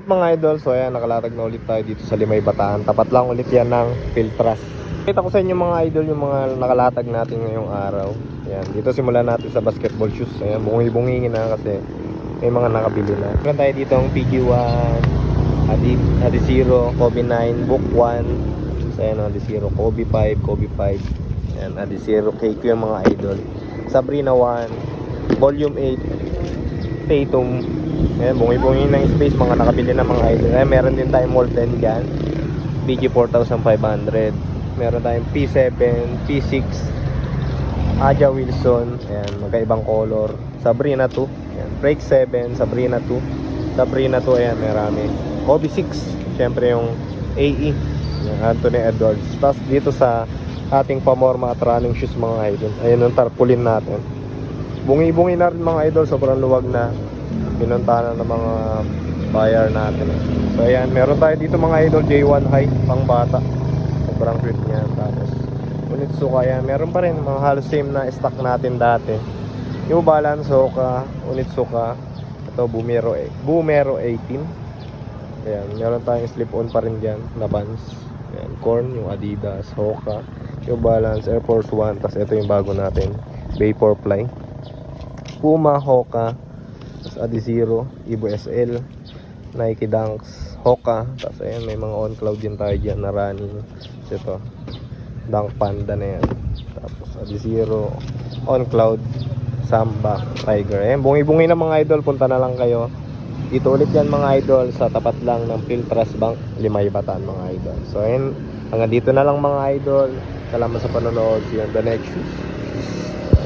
Mga idol, so ayan, nakalatag na ulit tayo dito sa Limay Bataan. Tapat lang ulit yan ng Philtras. Kita ko sa inyo mga idol yung mga nakalatag natin ngayong araw. Ayan, dito simulan natin sa basketball shoes. Ayan, bungi-bungingin na kasi may mga nakabili na. Meron tayo dito ang PG1, Adizero, Kobe 9, Book 1. So ayan, Adizero, Kobe 5, Kobe 5. Ayan, Adizero, KQ yung mga idol. Sabrina 1, Volume 8, Tatum. Ayan, bungi-bungi ng space, mga nakabili na mga idol. Ayan, meron din tayong Molten dyan, BG 4500. Meron tayong P7, P6, Aja Wilson. Ayan, magkaibang color. Sabrina 2. Ayan, Break 7, Sabrina 2. Sabrina 2, ayan, marami. Kobe 6, syempre yung AE. Ayan, Anthony Edwards. Tapos dito sa ating pamorma at running shoes mga idol. Ayan yung tarpaulin natin. Bungi-bungi na rin mga idol, sobrang luwag na. Pinuntahan na ng mga buyer natin. So ayan, meron tayo dito mga idol, J1 High, pang bata. Sobrang cute niya. Tapos Onitsuka, yan, meron pa rin mga halos same na stock natin dati. New Balance, Hoka, Onitsuka. Ito Bumero 18. Ayan, meron tayong slip-on pa rin dyan na Vans. Ayan, Korn, yung Adidas, Hoka, New Balance, Air Force 1. Tapos ito yung bago natin, Vaporfly, Puma, Hoka, tapos Adizero, Evo SL, Nike Dunks, Hoka. Tapos ayan, may mga on cloud din tayo dyan na running. So ito, Dunk Panda na yan. Tapos Adizero, on cloud, Samba, Tiger. Ayan, bungi-bungi na mga idol, punta na lang kayo. Dito ulit yan mga idol, sa tapat lang ng Philtras Bank, Limay Bataan mga idol. So ayan, hanggang dito na lang mga idol. Salamat sa panonood. See you on the next shoot.